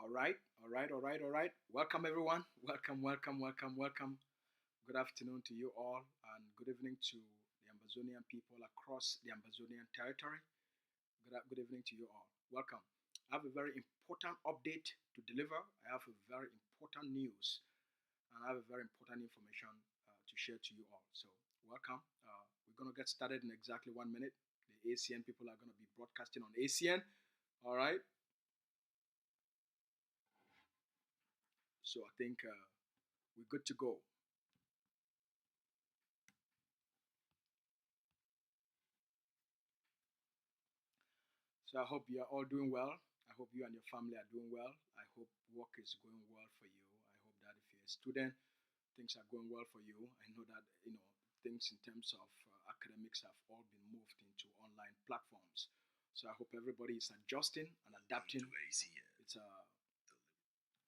All right, all right, all right, all right. Welcome, everyone. Welcome, welcome, welcome, welcome. Good afternoon to you all, and good evening to the Ambazonian people across the Ambazonian territory. Good evening to you all. Welcome. I have a very important update to deliver. I have a very important news, and I have a very important information to share to you all. So, welcome. We're going to get started in exactly 1 minute. The ACN people are going to be broadcasting on ACN. All right. So I think we're good to go. So I hope you are all doing well. I hope you and your family are doing well. I hope work is going well for you. I hope that if you're a student, things are going well for you. I know that things in terms of academics have all been moved into online platforms. So I hope everybody is adjusting and adapting.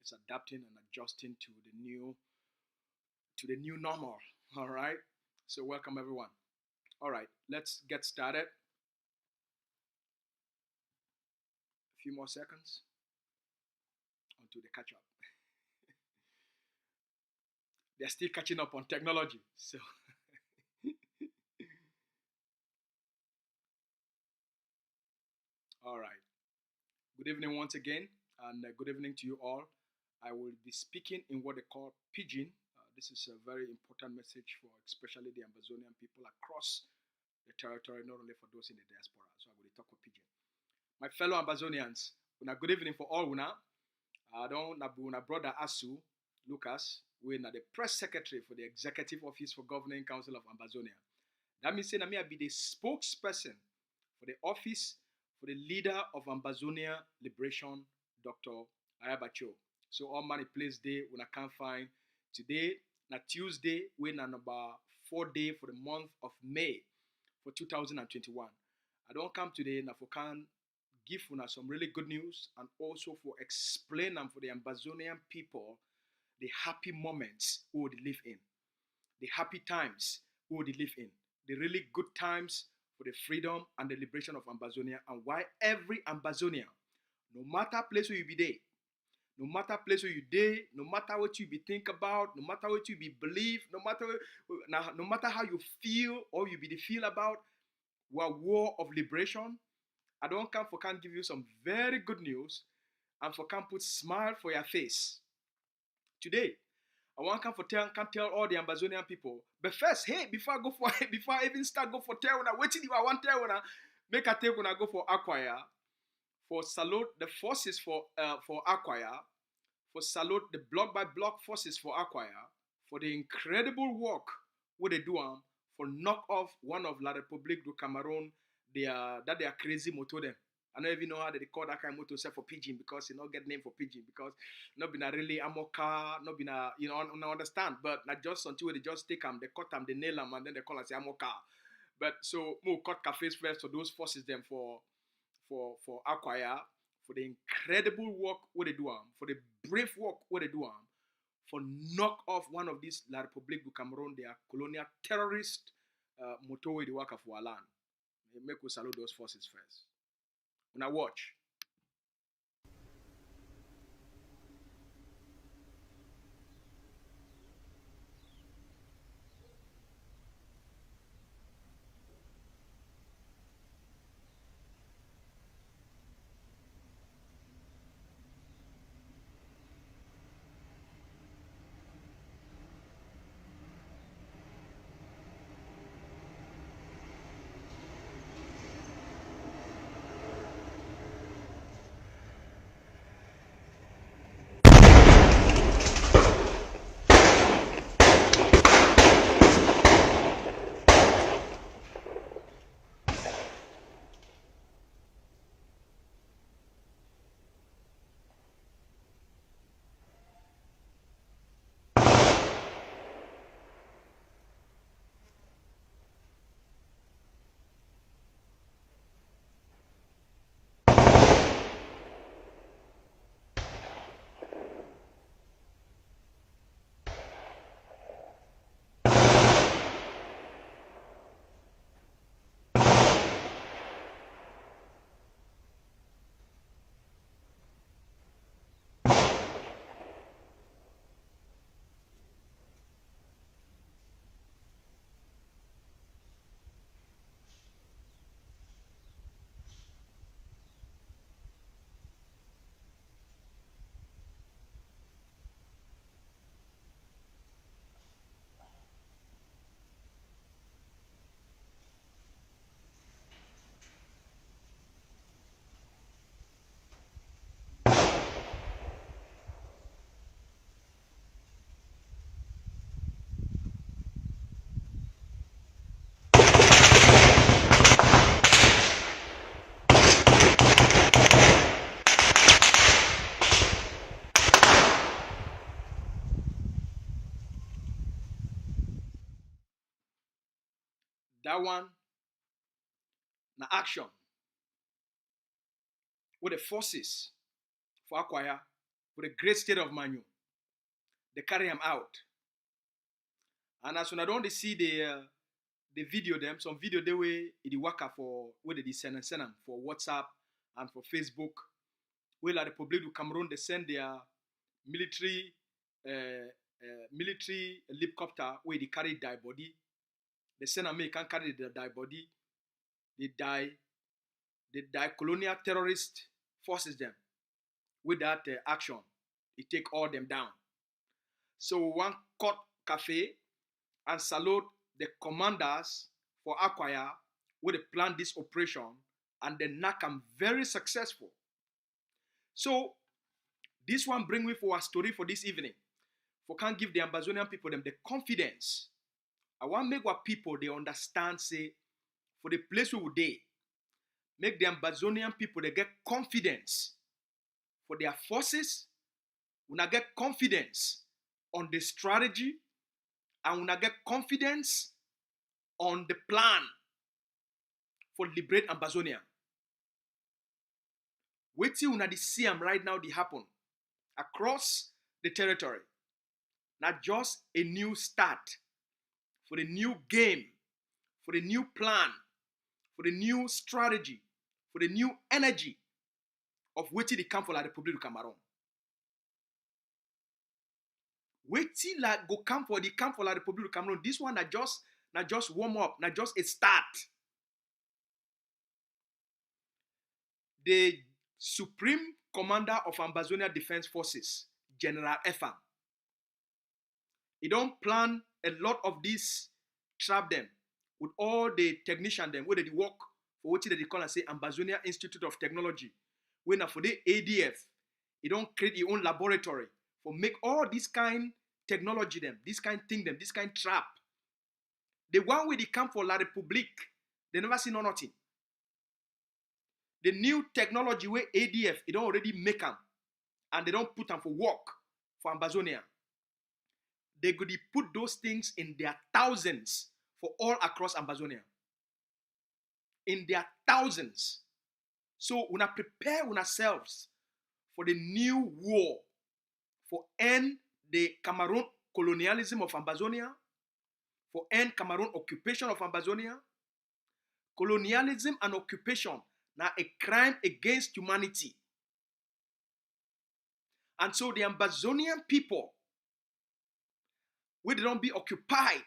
It's adapting and adjusting to the new normal. All right. So welcome everyone. All right, let's get started. A few more seconds until they catch up. They're still catching up on technology. So all right. Good evening once again, and good evening to you all. I will be speaking in what they call pidgin. This is a very important message for especially the Ambazonian people across the territory, not only for those in the diaspora. So I will talk with pidgin. My fellow Ambazonians, una good evening for all una. I don't know una brother Asu Lucas, we are the press secretary for the Executive Office for Governing Council of Ambazonia. That means that I be the spokesperson for the office for the leader of Ambazonia Liberation, Dr. Ayabacho. So all money place day when I can't find today, na Tuesday, we na number 4 day for the month of May for 2021. I don't come today na for can give una some really good news and also for explain them for the Ambazonian people the happy moments we would live in, the happy times we would live in, the really good times for the freedom and the liberation of Ambazonia, and why every Ambazonian, no matter place where you be there, no matter place where you day, no matter what you be think about, no matter what you be believe, no matter how you feel or you be the feel about our war of liberation, I don't come for can give you some very good news and for can put smile for your face. Today, I want to can tell all the Ambazonian people. But first, hey, before I even start go for tell una, waiting if I want tell una, make a take when I go for Acquire, for salute the forces for Acquire, for salute the block by block forces for Acquire, for the incredible work what they do for knock off one of La République du Cameroun, they are crazy motor them. I don't even know how they call that kind of motor for pigeon because not get name for pigeon because not been a really amoka, not been a no understand, but not just until they just take them, they cut them, they nail them, and then they call and say amoka. But so more cut cafes first for those forces them for Acquire, for the incredible work what they do for the brave work what they do for knock off one of these La République du Cameroun, they are colonial terrorist motorway the work of our land. Make we salute those forces first. When I watch. That one, na action with the forces for Akwaya, with a great state of Manu. They carry him out. And as when I don't see the video them, some video they way it worker for where they send them for WhatsApp and for Facebook. Where la Republic du Cameroun they send their military military helicopter where they carry die body. They send American carry the die body. They die colonial terrorist forces them. With that action, it take all them down. So one cut cafe and salute the commanders for Akwaya where they plan this operation and they knock them very successful. So this one bring me for a story for this evening. For can give the Ambazonian people them the confidence. I want to make what people they understand say for the place we would they make the Ambazonian people they get confidence for their forces. When I get confidence on the strategy and when I get confidence on the plan for liberate Ambazonia. Wait till una see them right now they happen across the territory. Not just a new start for the new game, for the new plan, for the new strategy, for the new energy of waiting the camp for la Republic du Cameroun. Waiting like go camp for la Republic du Cameroun. This one not just warm up, not just a start. The Supreme Commander of Ambazonia Defense Forces, General Efam, he don't plan a lot of these trap them with all the technicians them where they work for what they call and say Ambazonia Institute of Technology. When for the ADF, he don't create his own laboratory for make all this kind technology them, this kind thing them, this kind trap. The one where they come for La Republique, they never see no nothing. The new technology where ADF, they don't already make them and they don't put them for work for Ambazonia. They could put those things in their thousands for all across Ambazonia. In their thousands. So we prepare ourselves for the new war, for end the Cameroun colonialism of Ambazonia, for end Cameroun occupation of Ambazonia. Colonialism and occupation now a crime against humanity. And so the Ambazonian people, where they don't be occupied,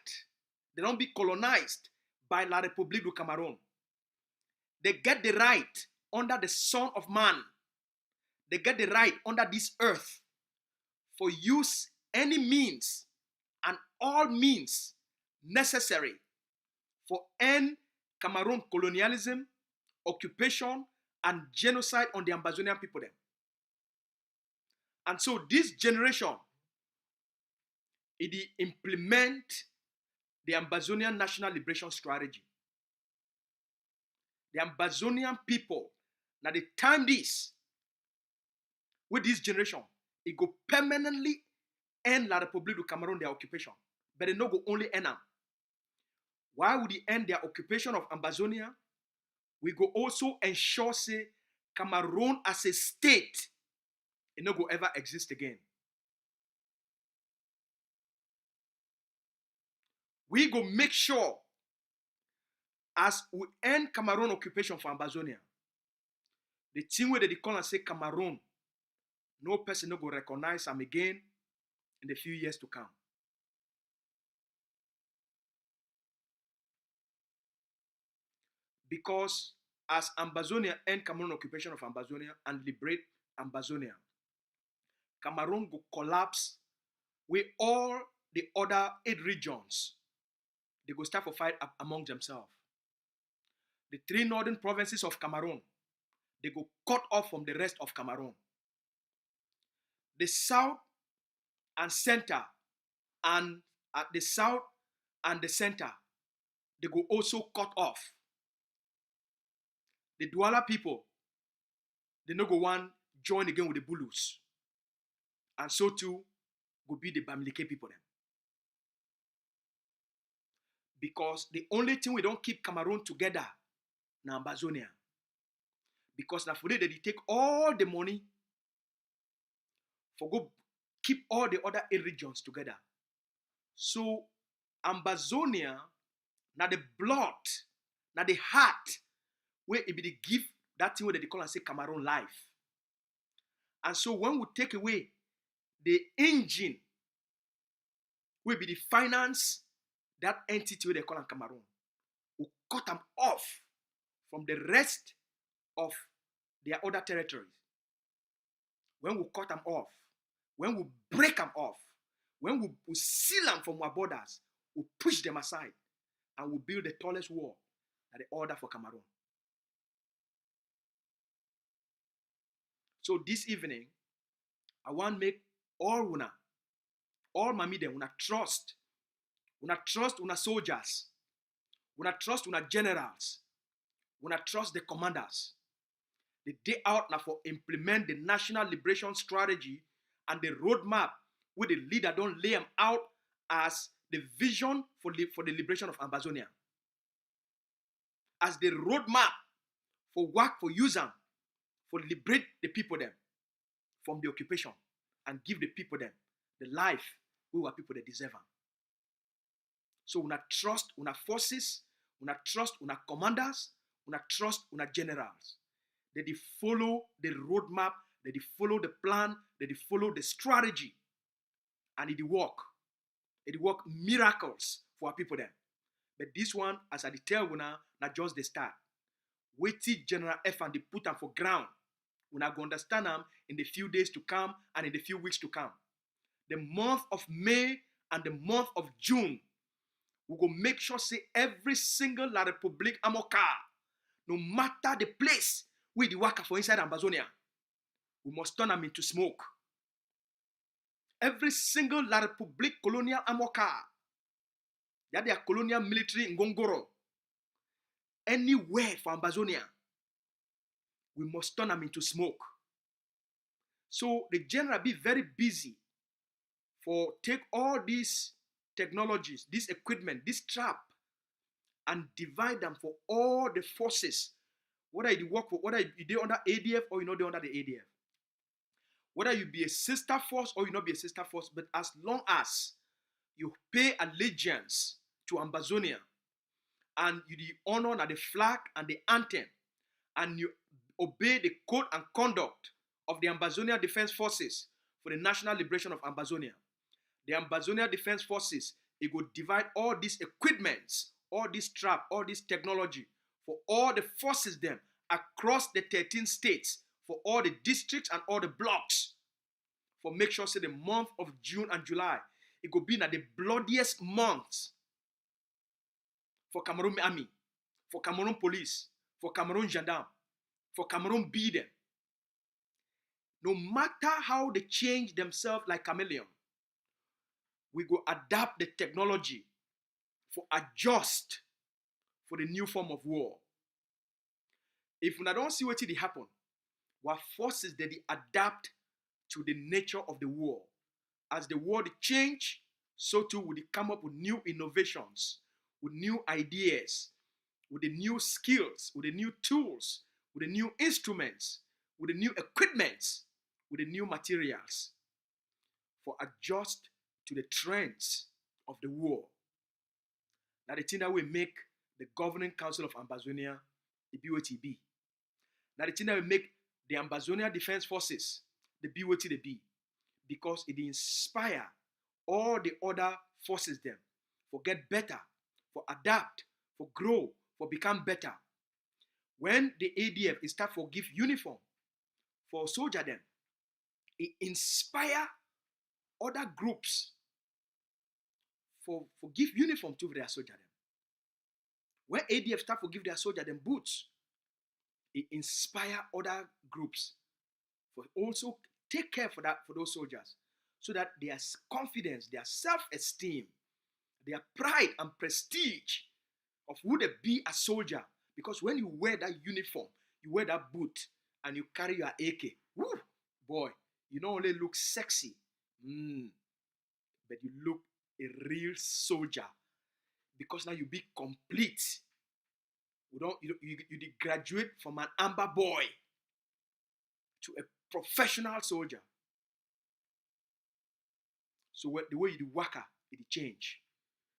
they don't be colonized by La Republique du Cameroun. They get the right under the Son of Man. They get the right under this earth for use any means and all means necessary for end Cameroun colonialism, occupation, and genocide on the Ambazonian people then. And so this generation, it implement the Ambazonian National Liberation Strategy. The Ambazonian people, now the time this, with this generation, it go permanently end La Republique du Cameroun their occupation. But it no go only end them. Why would it end their occupation of Ambazonia? We go also ensure say Cameroun as a state, it no go ever exist again. We go make sure as we end Cameroun occupation for Ambazonia, the thing where they call and say Cameroun, no person no go recognize them again in the few years to come. Because as Ambazonia end Cameroun occupation of Ambazonia and liberate Ambazonia, Cameroun will collapse with all the other 8 regions. They go start for fight among themselves. The 3 northern provinces of Cameroun, they go cut off from the rest of Cameroun. The south and center, and at the south and the center, they go also cut off. The Douala people, they no go one join again with the Bulus. And so too, go be the Bamileke people then. Because the only thing we don't keep Cameroon together na AMBAZONIA. Because now for they take all the money for go keep all the other 8 regions together. So AMBAZONIA na the blood, na the heart, where it be the give that thing where they call and say Cameroon life. And so when we take away the engine, will be the finance that entity where they call in Cameroon, we cut them off from the rest of their other territories. When we cut them off, when we break them off, when we seal them from our borders, we push them aside and we build the tallest wall that they order for Cameroon. So this evening, I want to make all mami dem, trust una soldiers, trust una generals, trust the commanders. The day out now for implement the national liberation strategy and the roadmap where the leader don't lay them out as the vision for the liberation of AMBAZONIA. As the roadmap for work for use them, for liberate the people them from the occupation and give the people them the life we were people that deserve them. So una trust una forces, una trust una commanders, una trust una generals. They follow the roadmap, they follow the plan, they follow the strategy, and it work. It work miracles for our people then. But this one, as I tell you now, not just the start. Wait till General F and they put them for ground. We're not going to understand them in the few days to come and in the few weeks to come. The month of May and the month of June, we go make sure say every single La Republique Amoka, no matter the place where the worker for inside AMBAZONIA, we must turn them into smoke. Every single La Republique colonial Amoka, that their colonial military in Ngongoro, anywhere for AMBAZONIA, we must turn them into smoke. So the general be very busy for take all these technologies, this equipment, this trap, and divide them for all the forces. Whether you work for, whether you do under ADF or you not do under the ADF. Whether you be a sister force or you not be a sister force, but as long as you pay allegiance to AMBAZONIA and you honor the flag and the anthem, and you obey the code and conduct of the AMBAZONIA Defense Forces for the national liberation of AMBAZONIA, the AMBAZONIA Defense Forces, it will divide all these equipments, all this trap, all this technology for all the forces them across the 13 states, for all the districts and all the blocks, for make sure say the month of June and July, it will be the bloodiest months for Cameroon Army, for Cameroon Police, for Cameroon Gendarme, for Cameroon Biden. No matter how they change themselves like chameleon, we go adapt the technology for adjust for the new form of war. If we don't see what it happen, what forces that they adapt to the nature of the war. As the world change, so too will they come up with new innovations, with new ideas, with the new skills, with the new tools, with the new instruments, with the new equipments, with the new materials for adjust to the trends of the war. Now the thing that will make the governing council of AMBAZONIA the BOTB. Now the thing that will make the AMBAZONIA Defense Forces the BOTB, because it inspire all the other forces them for get better, for adapt, for grow, for become better. When the ADF is start for give uniform for soldier them, it inspire other groups for give uniform to their soldier them. When ADF start for give their soldier them boots, it inspire other groups for also take care for those soldiers, so that their confidence, their self-esteem, their pride and prestige of who they be a soldier. Because when you wear that uniform, you wear that boot, and you carry your AK, woo, boy, you not only look sexy, but you look a real soldier. because now you be complete. You did graduate from an amber boy to a professional soldier. So the way you do waka, it change.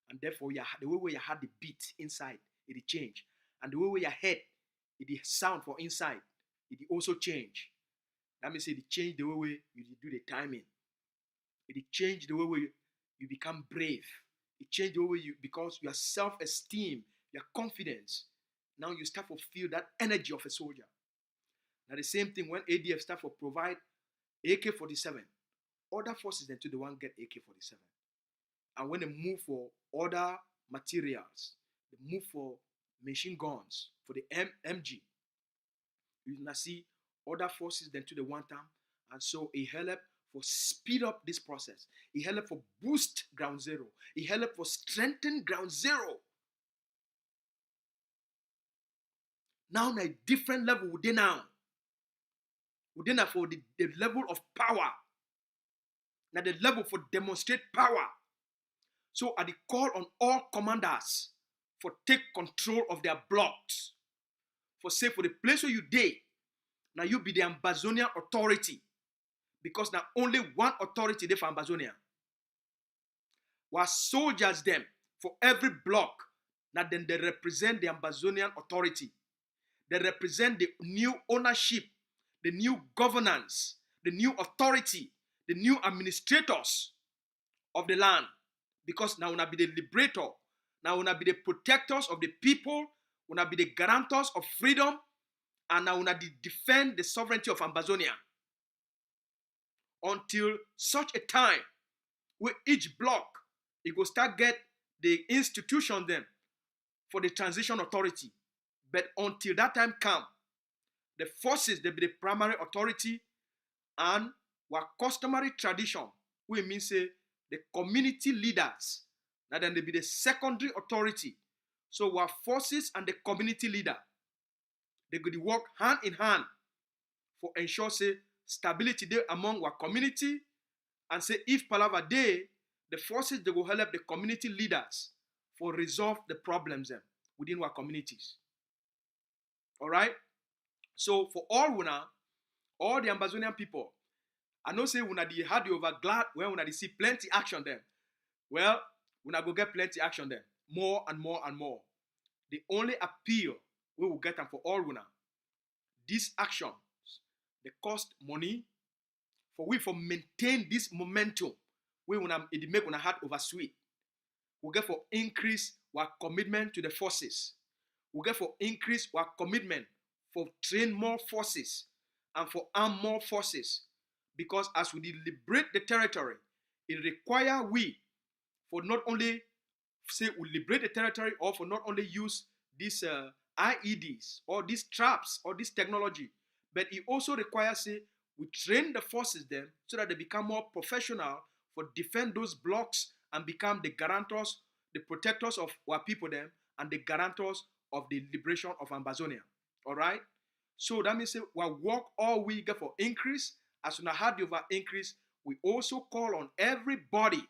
And therefore, the way you had the beat inside, it change. And the way your head, it sound for inside, it also change. That means it change the way you do the timing. It change the way you become brave. It change the way because your self-esteem, your confidence, now you start to feel that energy of a soldier. Now the same thing when ADF start to provide AK-47, other forces then to the one get AK-47. And when they move for other materials, they move for machine guns, for the MG, you now see other forces then to the one time. And so it help for speed up this process. It help for boost ground zero. It help for strengthen ground zero. Now a different level within now. Within now for the level of power. Now the level for demonstrate power. So I call on all commanders for take control of their blocks. For say for the place where you day, now you be the Ambazonia authority. Because now only one authority there for Ambazonia. While soldiers them for every block, now then they represent the Ambazonian authority. They represent the new ownership, the new governance, the new authority, the new administrators of the land. Because now we'll be the liberator. Now we'll be the protectors of the people. We'll be the guarantors of freedom. And now we'll defend the sovereignty of Ambazonia. Until such a time where each block, it will start get the institution then for the transition authority. But until that time come, the forces, they be the primary authority, and what customary tradition, we mean say the community leaders, now then they be the secondary authority. So our forces and the community leader, they go to work hand in hand for ensure say stability there among our community, and say if palava day, the forces they will help the community leaders for resolve the problems them within our communities. All right. So for all the Ambazonian people, I know say una di had you over glad when una see plenty action there. Well, una go get plenty action there, more and more and more. The only appeal we will get them for all una. These actions, they cost money. For we for maintain this momentum, we wanna it make una heart oversweet. We get for increase our commitment to the forces. We get for increase our commitment for train more forces and for arm more forces. Because as we liberate the territory, it requires we for not only say we liberate the territory or for not only use these IEDs or these traps or this technology, but it also requires say we train the forces then so that they become more professional for defend those blocks and become the guarantors, the protectors of our people then, and the guarantors of the liberation of Ambazonia. All right? So that means say we work all we get for increase. As soon as had over increase, we also call on everybody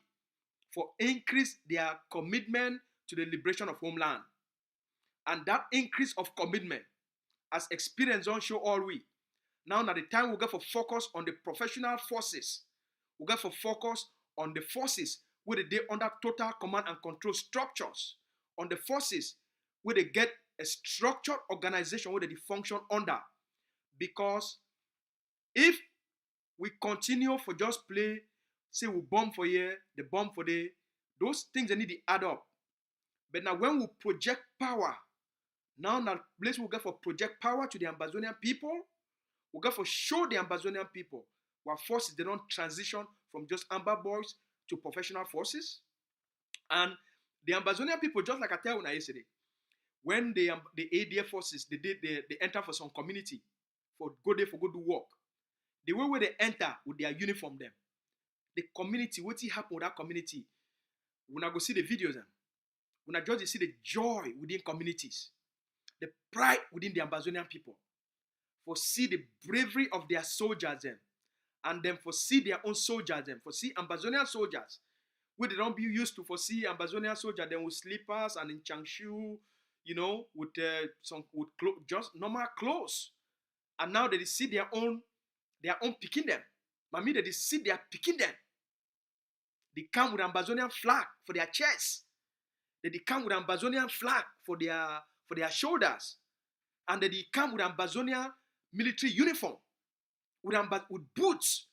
for increase their commitment to the liberation of homeland. And that increase of commitment, as experience don't show all we. Now the time we get for focus on the professional forces. We get for focus on the forces where they under total command and control structures. On the forces where they get a structured organization where they function under. Because if we continue for just play, say we bomb for here, the bomb for there, those things they need to add up. But now when we project power, now that place we get for project power to the Ambazonian people, we get for show the Ambazonian people what forces they don't transition from just amber boys to professional forces. And the Ambazonian people, just like I tell you yesterday, when the ADF forces they enter for some community for go there for go do work. The way where they enter with their uniform them, the community, what happen with that community, when I go see the videos them, when I just see the joy within communities, the pride within the Ambazonian people, for see the bravery of their soldiers them, and then for see their own soldiers them, for see Ambazonian soldiers, We they don't be used to foresee Ambazonian soldier then with slippers and in changshu, with some with just normal clothes. And now they see their own picking them. Mami, they see their picking them. They come with Ambazonian flag for their chests. They come with Ambazonian flag for their shoulders. And they come with Ambazonian military uniform, with boots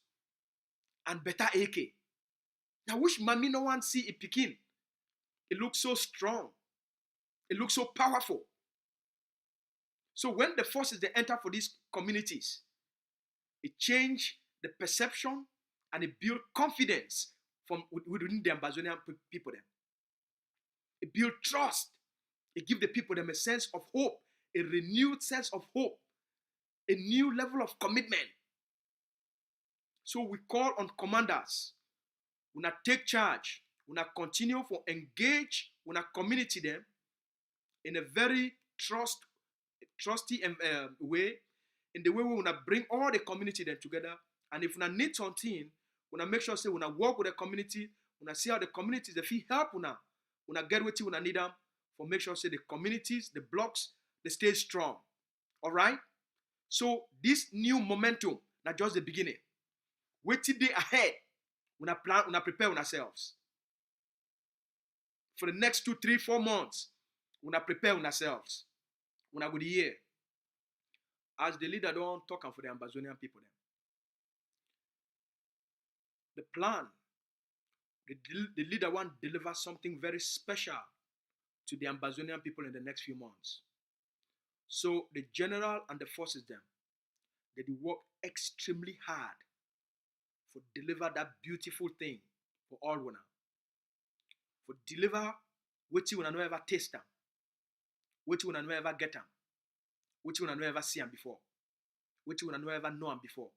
and better AK. Now, which Mami no one see it picking? It looks so strong. It looks so powerful. So when the forces they enter for these communities, it change the perception and it build confidence from within the Ambazonian people. Them. It build trust. It give the people them a sense of hope, a renewed sense of hope, a new level of commitment. So we call on commanders, we not take charge, we not continue for engage, we not community them in a very trusty way, in the way we wanna bring all the community them together. And if we need something, we wanna make sure say we wanna work with the community, we wanna see how the communities they feel help we wanna get what we need them for make sure say the communities, the blocks, they stay strong. All right. So this new momentum, not just the beginning. Wait till day ahead. We plan, we prepare ourselves for the next 2, 3, 4 months. We prepare ourselves. We go the year. As the leader don't talk for the Ambazonian people. Then. The plan, the leader want to deliver something very special to the Ambazonian people in the next few months. So the general and the forces them, they work extremely hard for deliver that beautiful thing for all one. For deliver what you wanna know ever taste them, what you wanna know ever get them, what you wanna know ever see them before, what you wanna know ever know them before.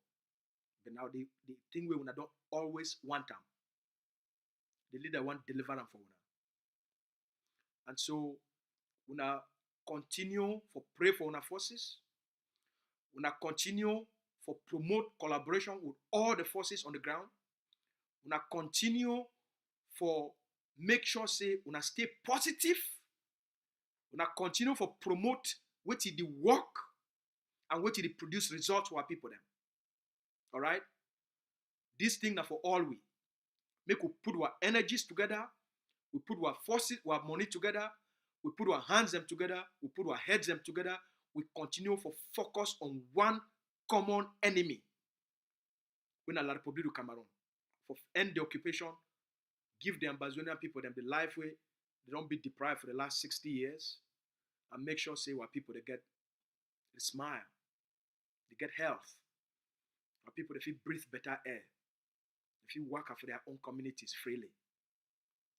But now the thing we wanna don't always want them. The leader want to deliver them for una. And so una continue for pray for una forces. Una continue for promote collaboration with all the forces on the ground. Una continue for make sure say una stay positive. Una continue for promote what is the work and what is the produce results for our people them. All right. This thing now for all we make we put our energies together. We put our forces, our money together. We put our hands them together. We put our heads them together. We continue for focus on one common enemy. We in La République du Cameroun. For end the occupation, give the Ambazonian people them the life way. They don't be deprived for the last 60 years. And make sure say what people they get the smile. They get health. Our people they feel breathe better air. They feel work for their own communities freely.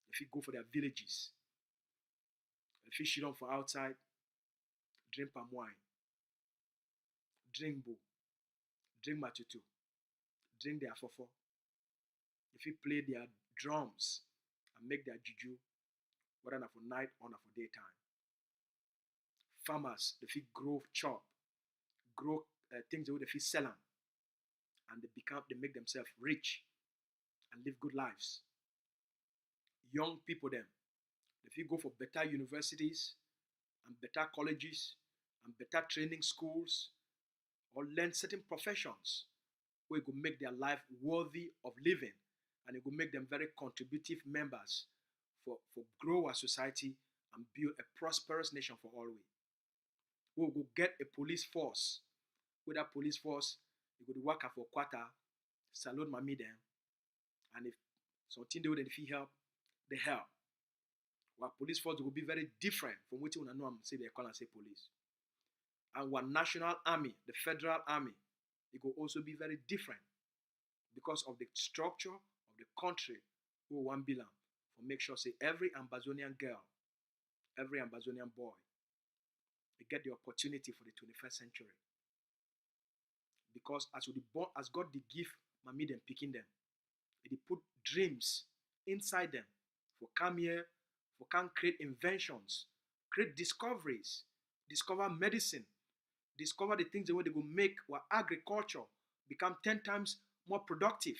They feel go for their villages. They feel shit on for outside. Drink palm wine, drink boo, drink matutu, drink their fofo. If you play their drums and make their juju, whether for night or for daytime. Farmers, they feel grow chop, grow things that they feel sell them, and they make themselves rich and live good lives. Young people them, they feel go for better universities and better colleges and better training schools, or learn certain professions where it will make their life worthy of living, and it will make them very contributive members for grow our society and build a prosperous nation for all we. We will get a police force. With that police force, you go to work for quarter, salute mami them, and if something they would if he help, they help. Our police force will be very different from what you know. Say they call and say police. And our national army, the federal army, it will also be very different because of the structure of the country who want belong. For make sure say every Ambazonian girl, every Ambazonian boy, they get the opportunity for the 21st century. Because as God they give mami them picking them, they put dreams inside them for come here, for can create inventions, create discoveries, discover medicine, discover the things the way they go make our agriculture become 10 times more productive.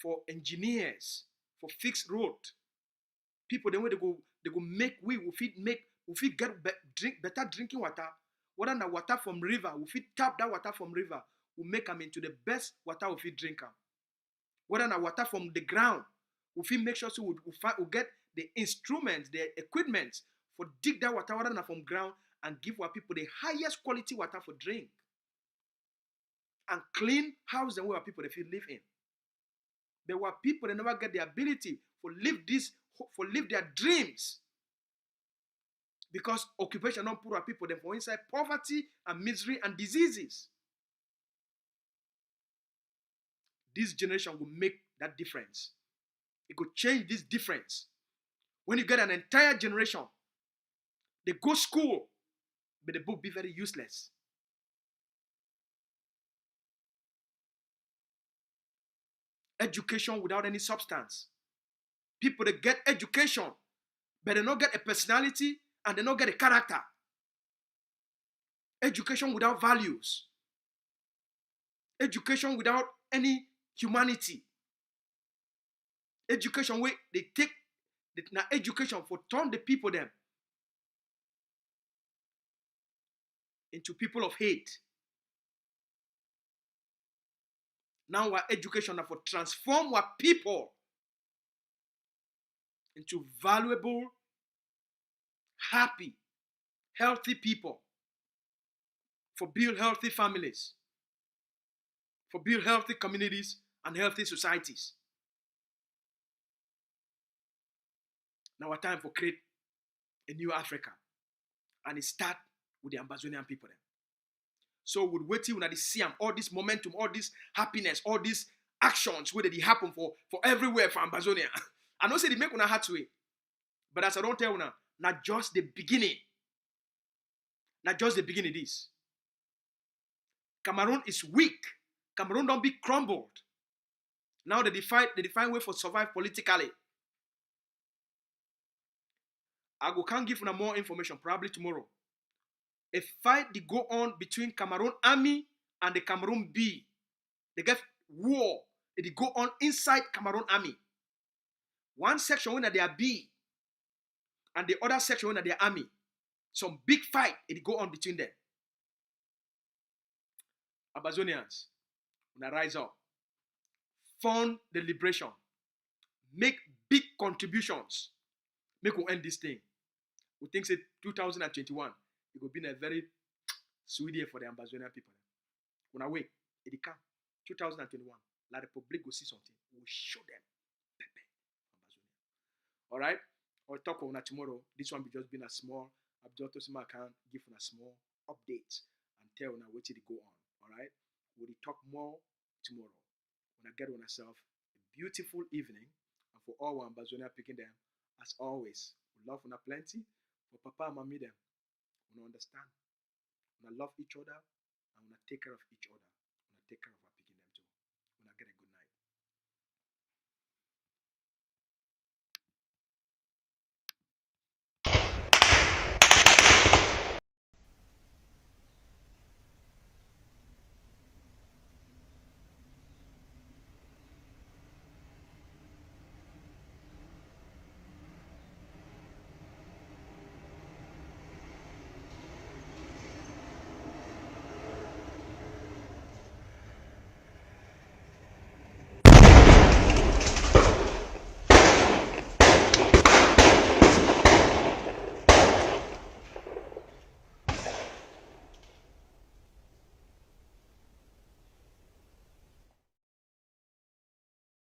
for engineers, for fixed road. People then when they go make we fit get drink better drinking water. Whether na water from river, we fit tap that water from river, we make them into the best water we fit drink them. Whether na water from the ground, we fit make sure so we get the instruments, the equipment for dig that water, whether na from ground, and give our people the highest quality water for drink. And clean house and where people they feel live in. There were people that never get the ability for live their dreams. Because occupation don't put our people them for inside poverty and misery and diseases. This generation will make that difference. It could change this difference. When you get an entire generation, they go school, but the book be very useless. Education without any substance. People that get education, but they don't get a personality and they don't get a character. Education without values. Education without any humanity. Education where they take the education for turn the people them into people of hate. Now our education are for transform our people into valuable, happy, healthy people. For build healthy families. For build healthy communities and healthy societies. Now our time for create a new Africa. And it start with the Ambazonian people then. So we'll wait till when they see all this momentum, all this happiness, all these actions where they happen for everywhere for Ambazonia. I know say they make una heart way. But as I don't tell una, not just the beginning. Not just the beginning this. Cameroon is weak. Cameroon don't be crumbled. Now they define way for survive politically. I can't give una more information probably tomorrow. A fight they go on between Cameroon army and the Cameroon B. They get war. They go on inside Cameroon army. One section when they are B and the other section when they are army. Some big fight it go on between them. Ambazonians, when I rise up, fund the liberation, make big contributions, make we end this thing. We think say 2021. It will be a very sweet year for the Ambazonian people. When I wait, it come 2021. La Republic will see something. We'll show them. Pepe, Ambazonia. All right. I'll talk on that tomorrow. This one will just be a small. I've just can give a small update and tell you what it go on. All right. We'll talk more tomorrow. When I get on myself a beautiful evening, and for all our Ambazonia picking them, as always, we love una plenty. For Papa and Mommy them. We understand. We love each other and we take care of each other. We take care of our